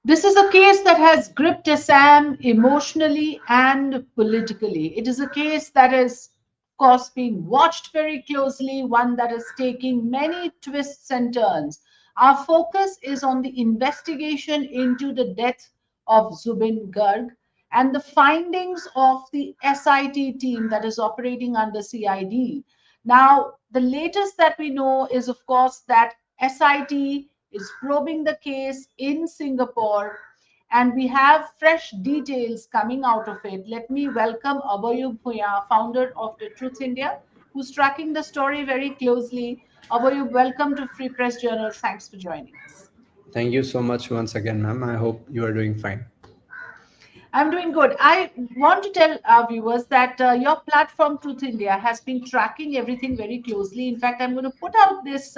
This is a case that has gripped Assam emotionally and politically. It is a case that is, of course, being watched very closely, one that is taking many twists and turns. Our focus is on the investigation into the death of Zubeen Garg and the findings of the SIT team that is operating under CID. Now, the latest that we know is, of course, that SIT is probing the case in Singapore, and we have fresh details coming out of it. Let me welcome Abayub Bhuya, founder of the Truth India, who's tracking the story very closely. Abayub, welcome to Free Press Journal. Thanks for joining us. Thank you so much once again, ma'am. I hope you are doing fine. I'm doing good. I want to tell our viewers that your platform, Truth India, has been tracking everything very closely. In fact, I'm going to put out this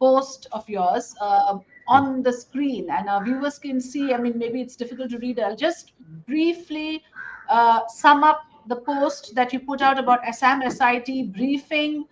post of yours on the screen, and our viewers can see. I mean, maybe it's difficult to read. I'll just briefly sum up the post that you put out about Assam SIT briefing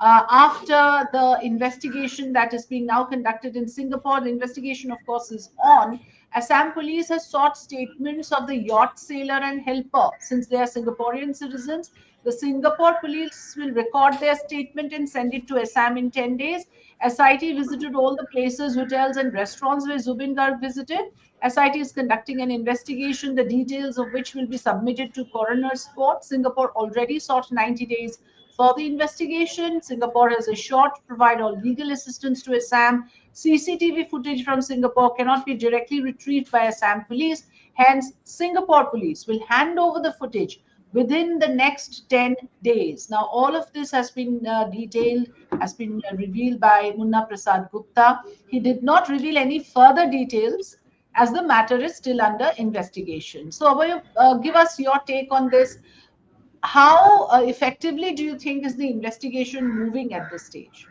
after the investigation that is being now conducted in Singapore. The investigation, of course, is on. Assam Police has sought statements of the yacht sailor and helper. Since they are Singaporean citizens, the Singapore police will record their statement and send it to Assam in 10 days. SIT visited all the places, hotels, and restaurants where Zubeen Garg visited. SIT is conducting an investigation, the details of which will be submitted to coroner's court. Singapore already sought 90 days for the investigation. Singapore has assured to provide all legal assistance to Assam. CCTV footage from Singapore cannot be directly retrieved by Assam Police. Hence, Singapore Police will hand over the footage within the next 10 days. Now, all of this has been detailed, has been revealed by Munna Prasad Gupta. He did not reveal any further details as the matter is still under investigation. So, Abhay, give us your take on this. How effectively do you think is the investigation moving at this stage?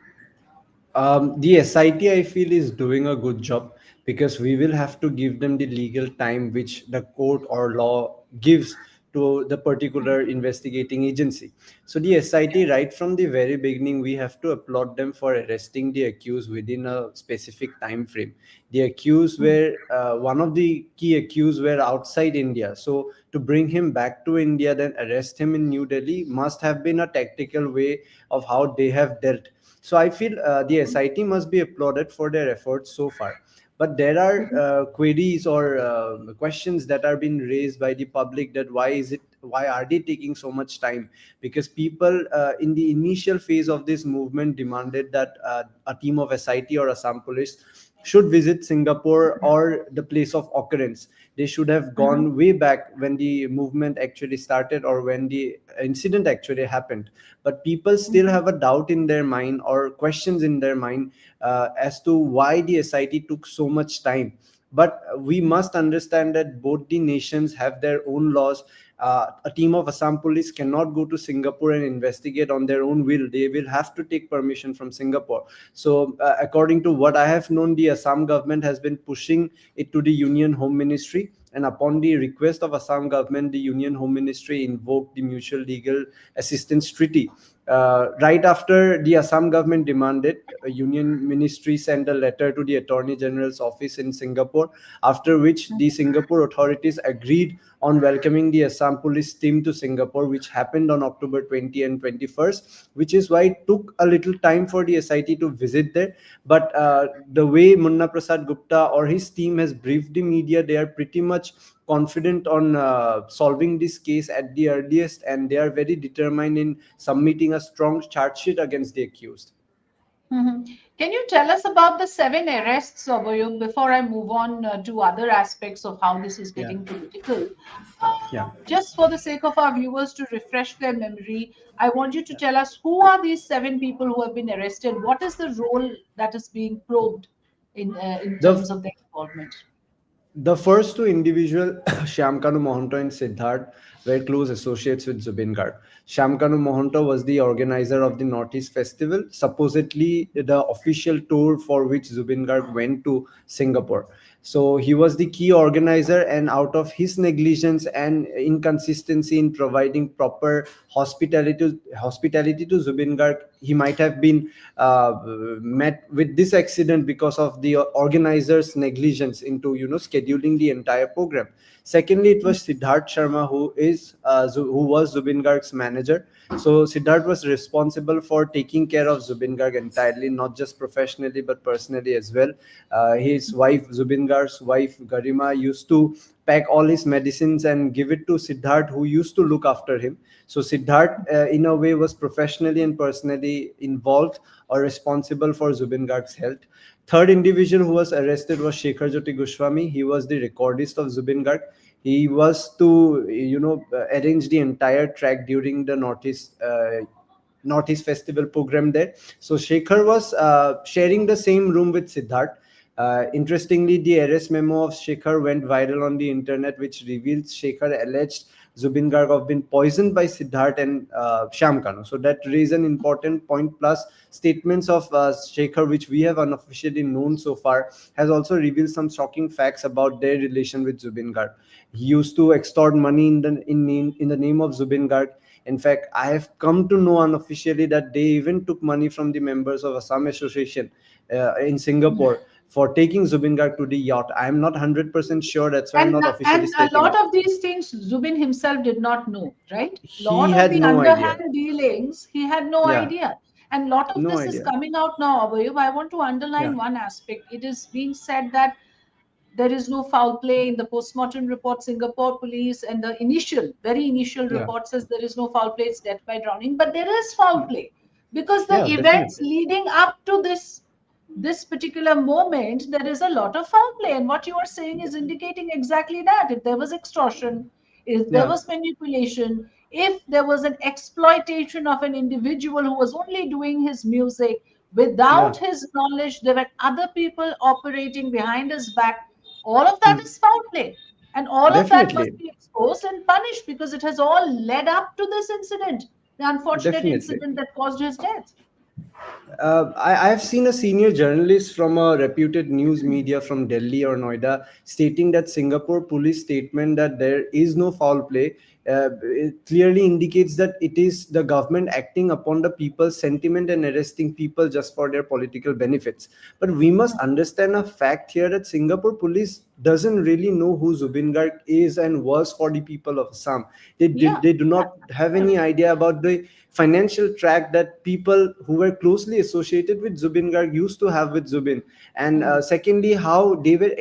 The SIT, I feel, is doing a good job because we will have to give them the legal time which the court or law gives to the particular investigating agency. So the SIT, right from the very beginning, we have to applaud them for arresting the accused within a specific time frame. The accused were one of the key accused were outside India. So to bring him back to India, then arrest him in New Delhi must have been a tactical way of how they have dealt. So I feel the SIT must be applauded for their efforts so far. But there are queries or questions that are being raised by the public that why are they taking so much time? Because people in the initial phase of this movement demanded that a team of SIT or Assam Police should visit Singapore or the place of occurrence. They should have gone way back when the movement actually started or when the incident actually happened. But people still have a doubt in their mind or questions in their mind as to why the SIT took so much time. But we must understand that both the nations have their own laws. A team of Assam Police cannot go to Singapore and investigate on their own will. They will have to take permission from Singapore. So, according to what I have known, the Assam government has been pushing it to the Union Home Ministry. And upon the request of Assam government, the Union Home Ministry invoked the Mutual Legal Assistance Treaty. Right after the Assam government demanded, a Union Ministry sent a letter to the Attorney General's office in Singapore, after which the Singapore authorities agreed on welcoming the Assam Police team to Singapore, which happened on October 20 and 21st, which is why it took a little time for the SIT to visit there. But the way Munna Prasad Gupta or his team has briefed the media, they are pretty much confident on solving this case at the earliest, and they are very determined in submitting a strong charge sheet against the accused. Mhm. Can you tell us about the seven arrests, Obayum, before I move on to other aspects of how this is Yeah, getting political? yeah. Just for the sake of our viewers to refresh their memory, I want you to tell us who are these seven people who have been arrested? What is the role that is being probed in The terms of their involvement? The first two individuals, Shyamkanu Mohanto and Siddharth, were close associates with Zubeen Garg. Shyamkanu Mohanto was the organizer of the Northeast Festival, supposedly the official tour for which Zubeen Garg went to Singapore. So he was the key organizer, and out of his negligence and inconsistency in providing proper hospitality to Zubeen Garg, he might have been met with this accident because of the organizers negligence into scheduling the entire program. Secondly, it was Siddharth Sharma, who was Zubeen Garg's manager. So Siddharth was responsible for taking care of Zubeen Garg entirely, not just professionally but personally as well. His wife, Zubeen Garg's wife Garima, used to pack all his medicines and give it to Siddharth, who used to look after him. So Siddharth, in a way, was professionally and personally involved or responsible for Zubeen Garg's health. Third individual who was arrested was Shekhar Jyoti Goswami. He was the recordist of Zubeen Garg. He was to arrange the entire track during the Northeast Festival program there. So Shekhar was sharing the same room with Siddharth. Interestingly, the arrest memo of Shekhar went viral on the internet, which reveals Shekhar alleged Zubeen Garg have been poisoned by Siddharth and Shyam Kanu. So that raised an important point. Plus, statements of Shekhar, which we have unofficially known so far, has also revealed some shocking facts about their relation with Zubeen Garg. He used to extort money in the name of Zubeen Garg. In fact, I have come to know unofficially that they even took money from the members of Assam Association in Singapore for taking Zubeen Garg to the yacht. I am not 100% sure. That's why I'm not officially And a stating lot it. of these things Zubin himself did not know, right? He Lot of had the no idea. underhand dealings he had no Yeah, idea. And lot of no this is idea. coming out now, Abayub. I want to Yeah, underline one aspect. It is being said that there is no foul play in the post-mortem report. Singapore police and the very initial yeah, report says there is no foul play, it's death by drowning. But there is foul play because the yeah, events definitely. leading up to this particular moment, there is a lot of foul play. And what you are saying is indicating exactly that. If there was extortion, if there Yeah, was manipulation, if there was an exploitation of an individual who was only doing his music yeah, without his knowledge, there were other people operating behind his back. All of that hmm. is foul play. And all of that must Definitely, be exposed and punished because it has all led up to this incident, the unfortunate definitely. incident that caused his death. I have seen a senior journalist from a reputed news media from Delhi or Noida stating that Singapore police statement that there is no foul play it clearly indicates that it is the government acting upon the people's sentiment and arresting people just for their political benefits. But we must understand a fact here that Singapore police doesn't really know who Zubeen Garg is and was for the people of Assam. Yeah, They do not have any idea about the financial track that people who were closely associated with Zubeen Garg used to have with Zubeen. And yeah. secondly, how they were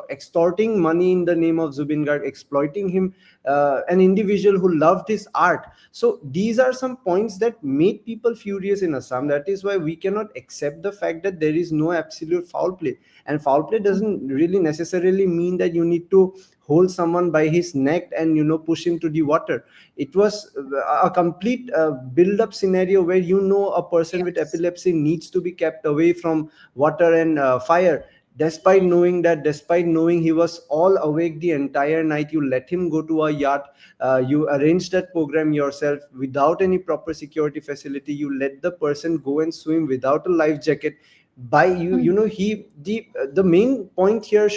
extorting money in the name of Zubeen Garg, exploiting him, an individual who loved his art. So these are some points that made people furious in Assam. That is why we cannot accept the fact that there is no absolute foul play. And foul play doesn't really necessarily mean that you need to hold someone by his neck and push him to the water. It was a complete build up scenario where a person with Yes. epilepsy needs to be kept away from water and fire. Despite knowing he was all awake the entire night, you let him go to a yacht. You arrange that program yourself without any proper security facility. You let the person go and swim without a life jacket. By you know he The main point here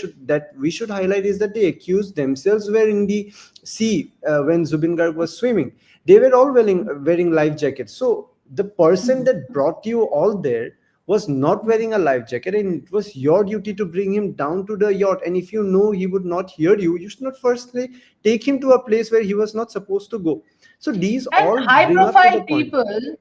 we should highlight is that the accused themselves were in the sea when Zubin Garg was swimming. They were all wearing life jackets. So the person that brought you all there was not wearing a life jacket, and it was your duty to bring him down to the yacht. And if you know he would not hear you, you should not firstly take him to a place where he was not supposed to go. So these And all high bring up to profile the point. people,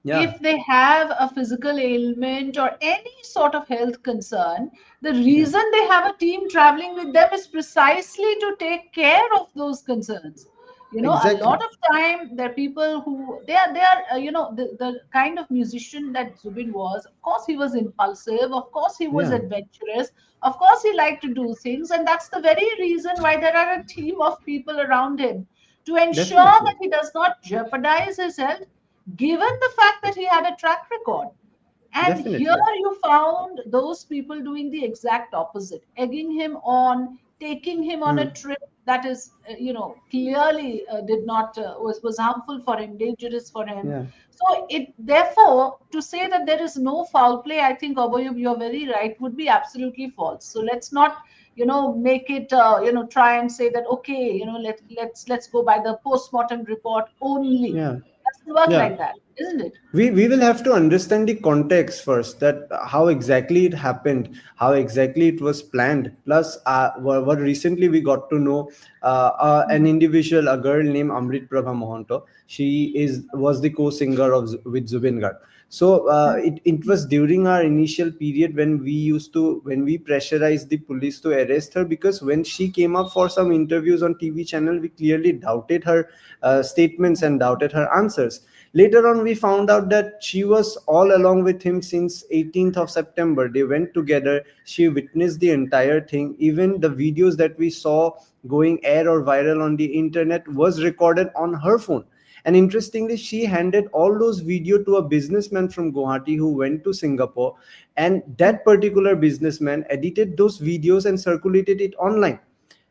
Yeah, if they have a physical ailment or any sort of health concern, the yeah, reason they have a team traveling with them is precisely to take care of those concerns. A lot exactly. of time there are people who they are the kind of musician that Zubin was. Of course, he was impulsive. Of course, he was Yeah, adventurous. Of course, he liked to do things, and that's the very reason why there are a team of people around him to ensure definitely, that he does not jeopardize his health, given the fact that he had a track record. And here definitely. you found those people doing the exact opposite, egging him on, taking him on a Hmm. trip that is, clearly did not was harmful for him, dangerous for him. Yeah, So it therefore to say that there is no foul play, I think Oboyub, you're very right, would be absolutely false. So let's not make it try and say that okay, let's go by the post-mortem report only. yeah. That's doesn't work Yeah. like that, isn't it? We will have to understand the context first, that how exactly it happened, how exactly it was planned. Plus what recently we got to know, an Mm, individual, a girl named Amrit Prabha Mohanto. She is was the co-singer of with Zubin Garg. So mm, it was during our initial period when when we pressurized the police to arrest her, because when she came up for some interviews on TV channel, we clearly doubted her statements and doubted her answers. Later on, we found out that she was all along with him since 18th of September. They went together. She witnessed the entire thing. Even the videos that we saw going air or viral on the internet was recorded on her phone. And interestingly, she handed all those video to a businessman from Guwahati who went to Singapore, and mm, that particular businessman edited those videos and circulated it online.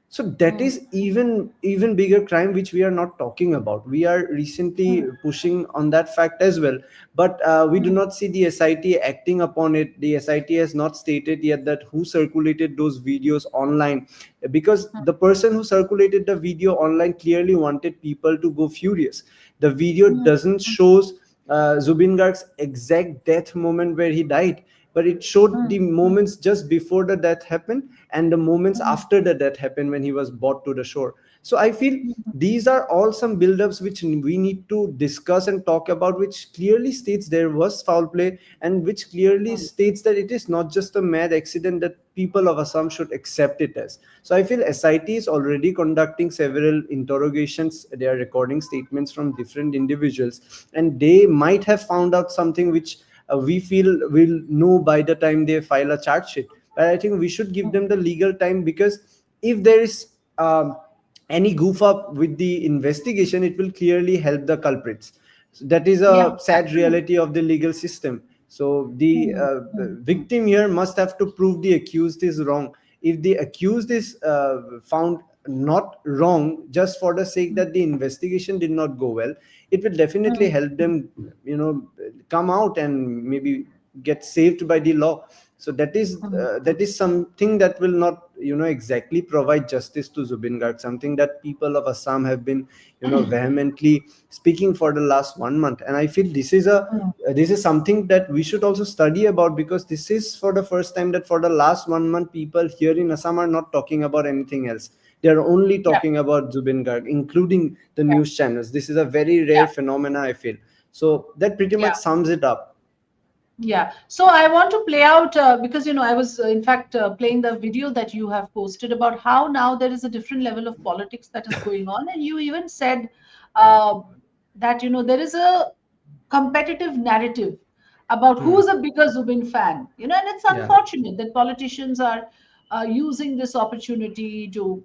So that mm, is even bigger crime which we are not talking about. We are recently mm, pushing on that fact as well, but we do mm, not see the SIT acting upon it. The SIT has not stated yet that who circulated those videos online, because mm, the person who circulated the video online clearly wanted people to go furious. The video mm, doesn't mm, shows Zubin Garg's exact death moment where he died, but it showed mm, the mm, moments just before the death happened and the moments mm, after the death happened when he was brought to the shore. So I feel mm, these are all some build-ups which we need to discuss and talk about, which clearly states there was foul play, and which clearly mm, states that it is not just a mad accident that people of Assam should accept it as. So I feel SIT is already conducting several interrogations. They are recording statements from different individuals, and they might have found out something which we feel will know by the time they file a charge sheet. But I think we should give mm, them the legal time, because if there is any goof up with the investigation, it will clearly help the culprits. So that is yeah, a sad absolutely. reality of the legal system. So the Mm, mm, mm, victim here must have to prove the accused is wrong. If the accused is found not wrong just for the sake mm, that the investigation did not go well, it will mm, definitely help them, come out and maybe get saved by the law. So mm, that is something that will not exactly provide justice to Zubin Garg, something that people of Assam have been vehemently speaking for the last 1 month. And I feel mm, this is something that we should also study about, because this is for the first time that for the last 1 month people here in Assam are not talking about anything else. They are only yeah, talking about Zubin Garg, including the yeah, news channels. This is a very rare yeah, phenomena, I feel. So that pretty much yeah. sums it up. Yeah. So I want to play out because I was in fact playing the video that you have posted about how now there is a different level of politics that is going on, and you even said uh, that there is a competitive narrative about Hmm. who's a bigger Zubin fan. And it's Yeah. unfortunate that politicians are using this opportunity to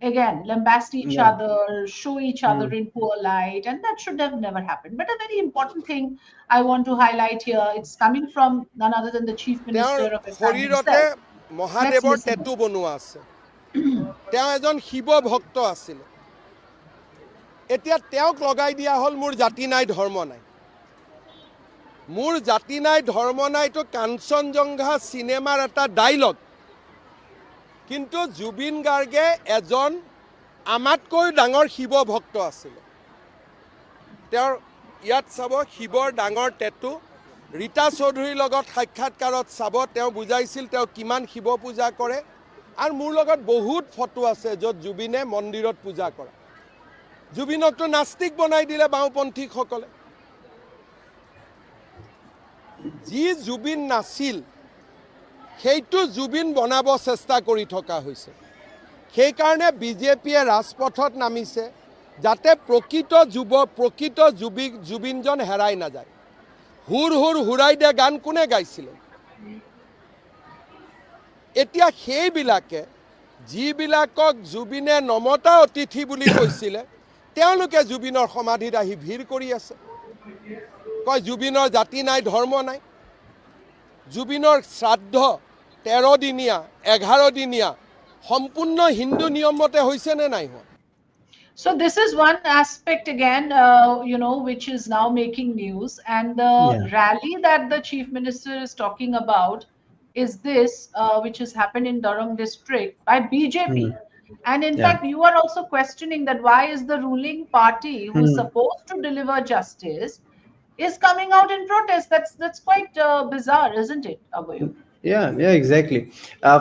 again lambast each Yeah. other, show each other Hmm. in poor light, and that should have never happened. But a very important thing I want to highlight here, it's coming from none other than the chief minister তেওঁৰ of Assam শৰীৰতে himself. Let's মহাদেৱৰ listen. টেটু বনোৱা আছে। তেওঁ এজন শিৱ ভক্ত আছিল। এতিয়া তেওঁক লগাই দিয়া হ'ল মোৰ জাতি নাই ধৰ্ম নাই। মোৰ জাতি নাই ধৰ্ম নাইটো কাঞ্চনজংঘা চিনেমাৰ এটা ডাইলগ। কিন্তু জুবিন গাৰ্গে এজন আমাতকৈ ডাঙৰ শিৱ ভক্ত আছিল। তেওঁৰ ইয়াত চাব শিৱৰ ডাঙৰ টেটু। ৰীতা চৌধুৰীৰ লগত সাক্ষাৎকাৰত চাব তেওঁ বুজাইছিল তেওঁ কিমান শিৱ পূজা কৰে, আৰু মোৰ লগত বহুত ফটো আছে য'ত জুবিনে মন্দিৰত পূজা কৰে। জুবিনকতো নাস্তিক বনাই দিলে বাওঁপন্থীসকলে। যি জুবিন নাছিল সেইটো জুবিন বনাব চেষ্টা কৰি থকা হৈছে। সেইকাৰণে বিজেপিয়ে ৰাজপথত নামিছে যাতে প্ৰকৃত জুবিনজন হেৰাই নাযায়। হুৰ হুৰ হুৰাই দে গান কোনে গাইছিলে? এতিয়া সেইবিলাকে যিবিলাকক জুবিনে নমতা অতিথি বুলি কৈছিলে, তেওঁলোকে জুবিনৰ সমাধিত আহি ভিৰ কৰি আছে। কয় জুবিনৰ জাতি নাই ধৰ্ম নাই। জুবিনৰ শ্ৰাদ্ধ 13 দিনীয়া 11 দিনীয়া সম্পূৰ্ণ হিন্দু নিয়মতে হৈছে নে নাই হোৱা? So this is one aspect again, which is now making news. And the Yeah. rally that the chief minister is talking about is this, which has happened in Durham district by BJP. Hmm. And in Yeah. fact, you are also questioning that why is the ruling party who is Hmm. supposed to deliver justice is coming out in protest. That's quite bizarre, isn't it, Abhay? Yeah, yeah, exactly.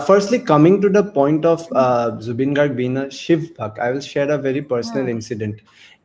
Firstly, coming to the point of Zubin Garg being a Shiv Bhakt, I will share a very personal Hmm. incident.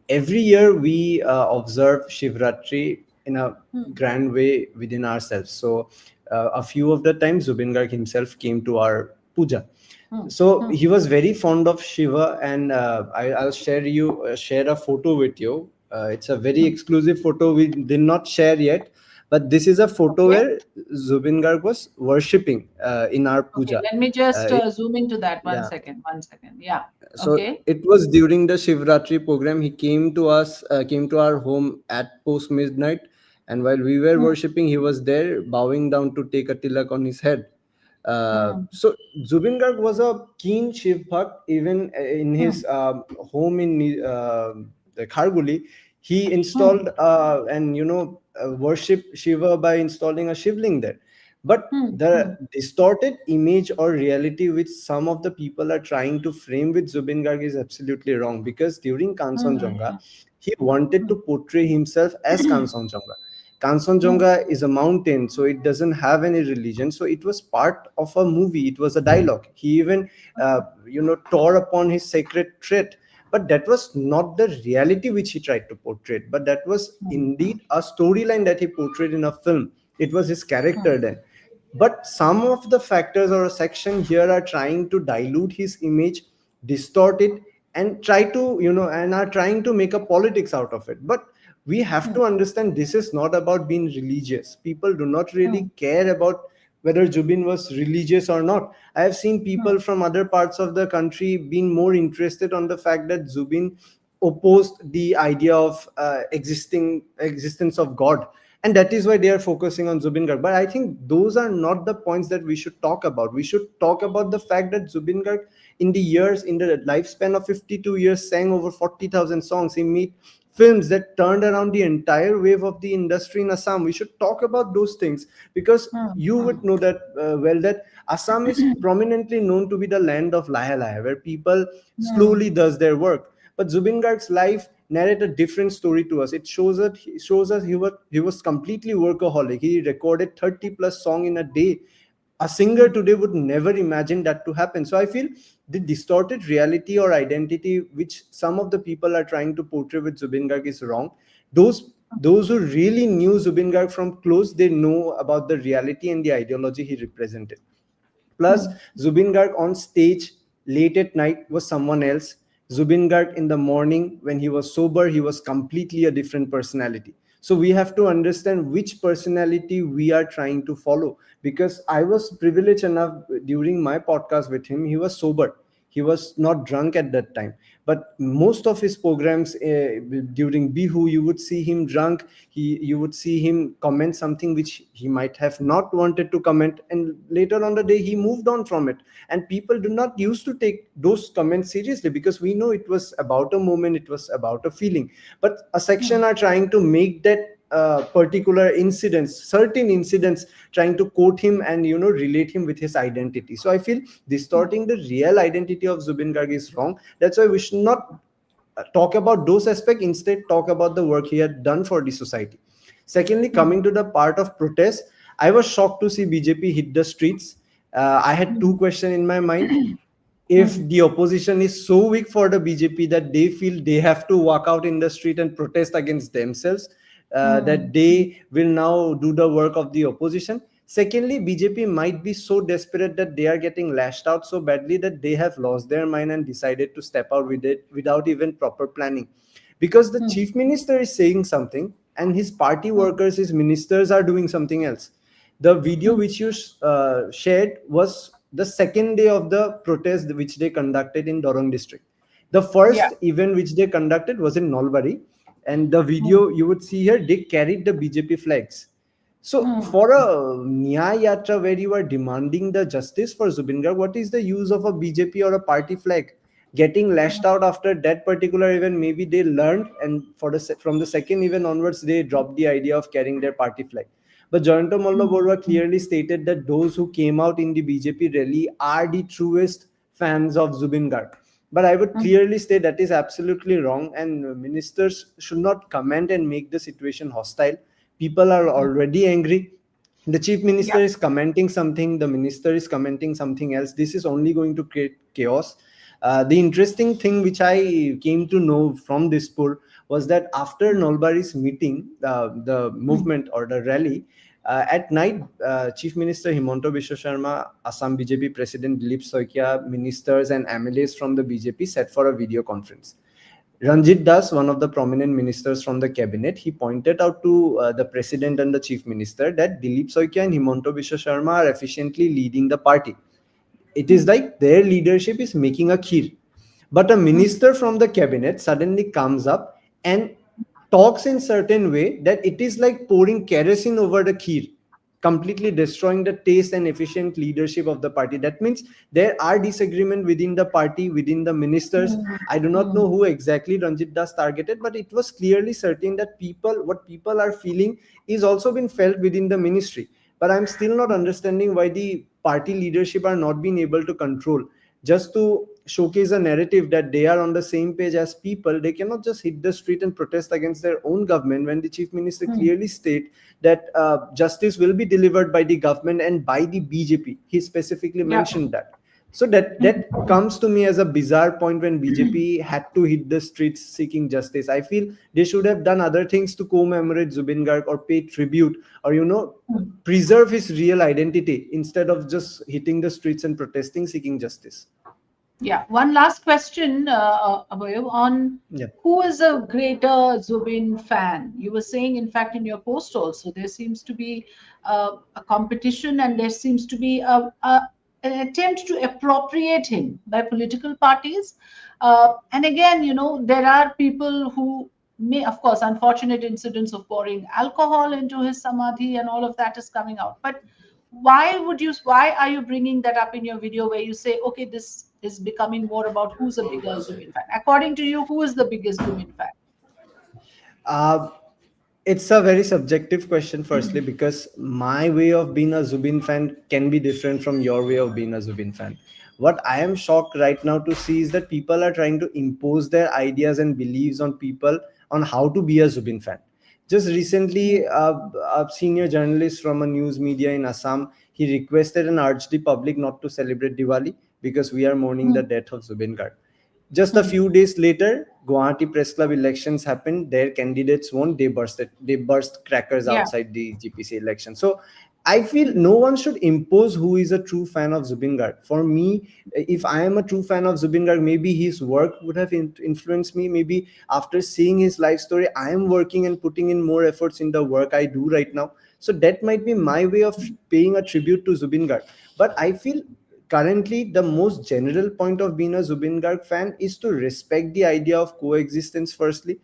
Every year we observe Shivratri in a Hmm. grand way within ourselves. So a few of the times Zubin Garg himself came to our puja. Hmm. So Hmm. he was very fond of Shiva, and I'll share a photo with you. It's a very Hmm. exclusive photo we did not share yet, but this is a photo Okay. where Zubin Garg was worshipping in our Okay. puja. Let me just It, zoom into that. One yeah. second. 1 second. Yeah. So Okay. it was during the Shivratri program. He came to our home at post midnight, and while we were Hmm. worshipping, he was there bowing down to take a tilak on his head. Hmm. So Zubin Garg was a keen Shiv Bhakt. Even in Hmm. his home in the Kharguli, he Hmm. installed and worship Shiva by installing a shivling there. But Hmm. the Hmm. distorted image or reality which some of the people are trying to frame with Zubin Garg is absolutely wrong, because during Kanchenjunga, Hmm. he wanted Hmm. to portray himself as Kanchenjunga. Hmm. Kanchenjunga is a mountain, so it doesn't have any religion. So it was part of a movie. It was a dialogue. He even, tore upon his sacred trait. But that was not the reality which he tried to portray. But that was Hmm. indeed a storyline that he portrayed in a film. It was his Hmm. character then. But some of the factors or a section here are trying to dilute his image, distort it, and try to and are trying to make a politics out of it. But we have Hmm. to understand this is not about being religious. People do not Hmm. really care about whether Jubin was religious or not. I have seen Hmm. people from other parts of the country being more interested on the fact that Zubin opposed the idea of existence of God, and that is why they are focusing on Zubin Garg. But I think those are not the points that we should talk about. We should talk about the fact that Zubin Garg, in the lifespan of 52 years, sang over 40,000 songs. He made films that turned around the entire wave of the industry in Assam. We should talk about those things, because Hmm. you Hmm. would know that well, that Assam is prominently known to be the land of Laya Laya, where people Hmm. slowly does their work. But Zubin Garg's life narrate a different story to us. It shows us he was completely workaholic. He recorded 30 plus song in a day. A singer Hmm. today would never imagine that to happen. So I feel the distorted reality or identity which some of the people are trying to portray with Zubin Garg is wrong. Those who really knew Zubin Garg from close, they know about the reality and the ideology he represented. Plus, Hmm. Zubin Garg on stage late at night was someone else. Zubin Garg in the morning, when he was sober, he was completely a different personality. So we have to understand which personality we are trying to follow. Because I was privileged enough during my podcast with him, he was sober. He was not drunk at that time. But most of his programs during Bihu, you would see him drunk. You would see him comment something which he might have not wanted to comment, and later on the day he moved on from it. And people do not used to take those comments seriously, because we know it was about a moment, it was about a feeling. But a Hmm. section are trying to make that particular incidents, certain incidents, trying to quote him and relate him with his identity. So I feel Hmm. distorting the real identity of Zubin Garg is wrong. That's why we should not talk about those aspects. Instead, talk about the work he had done for the society. Secondly, Hmm. coming to the part of protest, I was shocked to see BJP hit the streets. I had two Hmm. questions in my mind. If Hmm. the opposition is so weak for the BJP that they feel they have to walk out in the street and protest against themselves, Hmm. that they will now do the work of the opposition. Secondly, BJP might be so desperate that they are getting lashed out so badly that they have lost their mind and decided to step out with it without even proper planning. Because the Hmm. chief minister is saying something and his party Hmm. workers, his ministers are doing something else. The video Hmm. which you shared was the second day of the protest which they conducted in Dorong district. The Yeah. first event which they conducted was in Nolbari, and the Hmm. video you would see here, they carried the BJP flags. So Hmm. for a Nyaya Yatra where you are demanding the justice for Zubin Garg, what is the use of a BJP or a party flag? Getting lashed out after that particular event, maybe they learned, and from the second event onwards, they dropped the idea of carrying their party flag. But Jayanto Malla Hmm. Borwa clearly stated that those who came out in the BJP rally are the truest fans of Zubin Garg. But I would clearly say that is absolutely wrong, and ministers should not comment and make the situation hostile. People are already angry. The chief minister Yeah. is commenting something, the minister is commenting something else. This is only going to create chaos. The interesting thing which I came to know from this poll was that after Nolbari's meeting, the movement or the rally, at night, Chief Minister Himanta Biswa Sharma, Assam BJP President Dilip Soikia, ministers and MLAs from the BJP sat for a video conference. Ranjit Das, one of the prominent ministers from the cabinet, he pointed out to the president and the chief minister that Dilip Soikia and Himanta Biswa Sharma are efficiently leading the party. It is like their leadership is making a kheer. But a minister from the cabinet suddenly comes up and talks in certain way that it is like pouring kerosene over the kheer, completely destroying the taste and efficient leadership of the party. That means there are disagreement within the party, within the ministers. I do not know who exactly Ranjit Das targeted, but it was clearly certain that what people are feeling is also been felt within the ministry. But I'm still not understanding why the party leadership are not being able to control. Just to showcase a narrative that they are on the same page as people, they cannot just hit the street and protest against their own government when the chief minister clearly state that justice will be delivered by the government and by the BJP. He specifically mentioned that. So that comes to me as a bizarre point when BJP had to hit the streets seeking justice. I feel they should have done other things to commemorate Zubeen Garg or pay tribute or preserve his real identity instead of just hitting the streets and protesting seeking justice. Yeah. One last question, Abhayav, on who is a greater Zubeen fan? You were saying, in fact, in your post also, there seems to be a competition and there seems to be an attempt to appropriate him by political parties. And again, there are people who may, of course, unfortunate incidents of pouring alcohol into his samadhi and all of that is coming out. But why are you bringing that up in your video where you say, okay, this is becoming more about who's a bigger Zubeen fan? According to you, who is the biggest Zubeen fan? It's a very subjective question, firstly, because my way of being a Zubeen fan can be different from your way of being a Zubeen fan. What I am shocked right now to see is that people are trying to impose their ideas and beliefs on people on how to be a Zubeen fan. Just recently, a senior journalist from a news media in Assam, he requested and urged the public not to celebrate Diwali because we are mourning the death of Zubeen Garg. Just a few days later, Guwahati Press Club elections happened. Their candidates won. They burst crackers outside the GPC election. So I feel no one should impose who is a true fan of Zubeen Garg. For me, if I am a true fan of Zubeen Garg, maybe his work would have influenced me. Maybe after seeing his life story, I am working and putting in more efforts in the work I do right now. So that might be my way of paying a tribute to Zubeen Garg. But I feel currently the most general point of being a Zubeen Garg fan is to respect the idea of coexistence, firstly,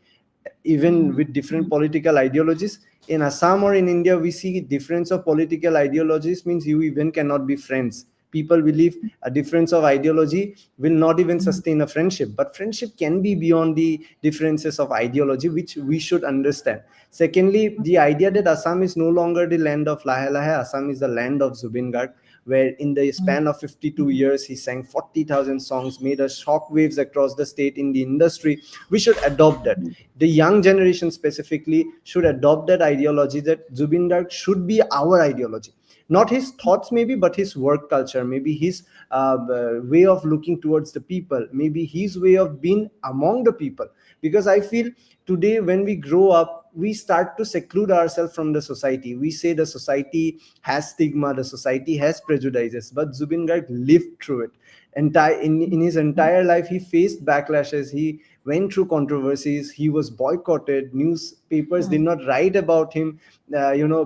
even with different political ideologies. In Assam or in India, we see difference of political ideologies means you even cannot be friends. People believe a difference of ideology will not even sustain a friendship, but friendship can be beyond the differences of ideology, which we should understand. Secondly, the idea that Assam is no longer the land of Lahe Lahe, Assam is the land of Zubeen Garg, where in the span of 52 years, he sang 40,000 songs, made a shockwaves across the state in the industry. We should adopt that. The young generation specifically should adopt that ideology that Zubeen Garg should be our ideology. Not his thoughts maybe, but his work culture, maybe his way of looking towards the people, maybe his way of being among the people. Because I feel today when we grow up, we start to seclude ourselves from the society. We say the society has stigma, the society has prejudices, but Zubeen Garg lived through it. In his entire life, he faced backlashes, he went through controversies, he was boycotted, newspapers did not write about him,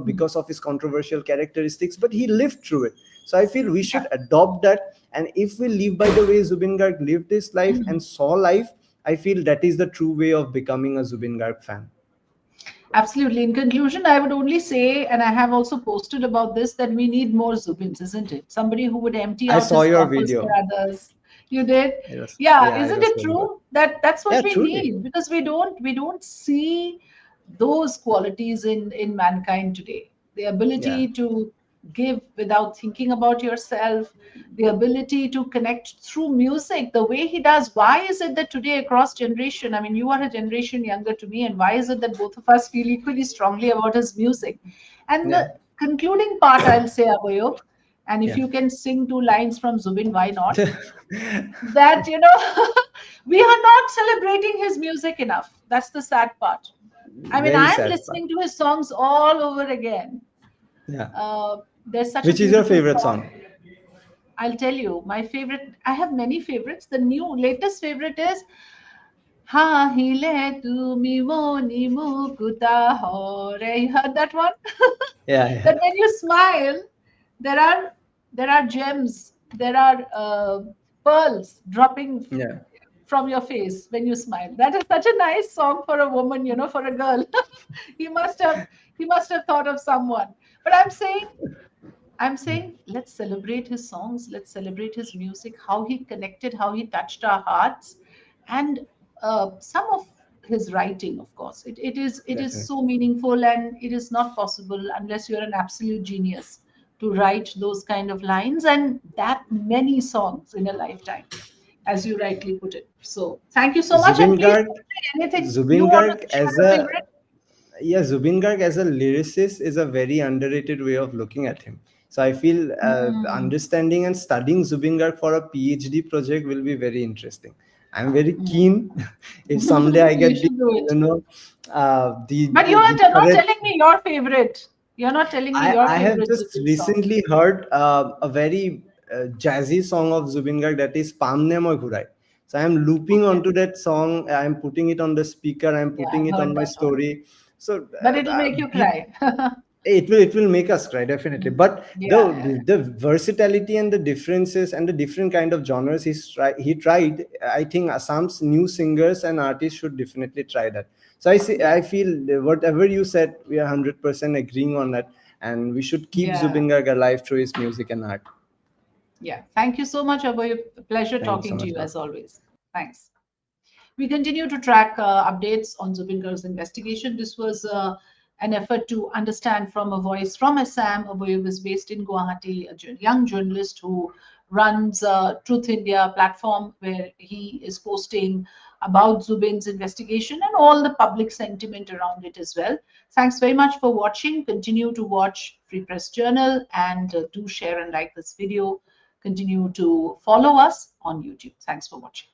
because of his controversial characteristics, but he lived through it. So I feel we should adopt that. And if we live by the way Zubeen Garg lived his life and saw life, I feel that is the true way of becoming a Zubeen Garg fan. Absolutely. In conclusion, I would only say, and I have also posted about this, that we need more Zubeens, isn't it? Somebody who would empty out his coffers for others. You did? Yeah. Isn't it true that that's what we need? Because we don't see those qualities in mankind today. The ability to give without thinking about yourself, the ability to connect through music the way he does. Why is it that today across generation, I mean, you are a generation younger to me, and why is it that both of us feel equally strongly about his music? And Yeah. the concluding part, I'll say, Abhayuk, and if Yeah. you can sing 2 lines from Zubin, why not? That, we are not celebrating his music enough. That's the sad part. I mean, Very I'm sad part. listening to his songs all over again. Yeah. There's such a Which is your beautiful favorite song. song? I'll tell you, my favorite, I have many favorites. The latest favorite is Ha Hile Tumi Moni Mukuta Hore. You heard that one? Yeah. Yeah. That when you smile, there are gems, there are pearls dropping Yeah. from your face when you smile. That is such a nice song for a woman, for a girl. he must have thought of someone. But I'm saying, let's celebrate his songs, let's celebrate his music, how he connected, how he touched our hearts, and some of his writing, of course. It is Definitely. so meaningful, and it is not possible unless you're an absolute genius to write those kind of lines and that many songs in a lifetime, as you rightly put it. So thank you so much, and Zubin please Garg, say anything you Zubin want to Garg share as a a favorite. yeah, Zubin Garg as a lyricist is a very underrated way of looking at him. So I feel Mm, understanding and studying Zubin Garg for a PhD project will be very interesting. I'm very mm. keen. If someday I You get the should do it. you know But you the are not courage. telling me your favorite. You're not telling me your I have favorite just Zubin song. recently heard a very jazzy song of Zubin Garg, that is Pamne Moi Ghurai. So I am looping Okay. onto that song. I am putting it on the speaker. I am Yeah, putting I've it on heard my that one. story. So But it'll make you cry. it will make us cry, definitely. But the Yeah, yeah, the versatility and the differences and the different kind of genres he tried, I think Assam's new singers and artists should definitely try that. So yeah, I feel whatever you said, we are 100% agreeing on that, and we should keep yeah, Zubin Garg alive through his music and art. yeah. Thank you so much, Abhay. Pleasure Thank you so talking to much, you bro. as always. Thanks. We continue to track updates on Zubeen Garg's investigation. This was an effort to understand from a voice from Assam. Abhay is based in Guwahati, a young journalist who runs Truth India platform, where he is posting about Zubeen's investigation and all the public sentiment around it as well. Thanks very much for watching. Continue to watch Free Press Journal, and do share and like this video. Continue to follow us on YouTube. Thanks for watching.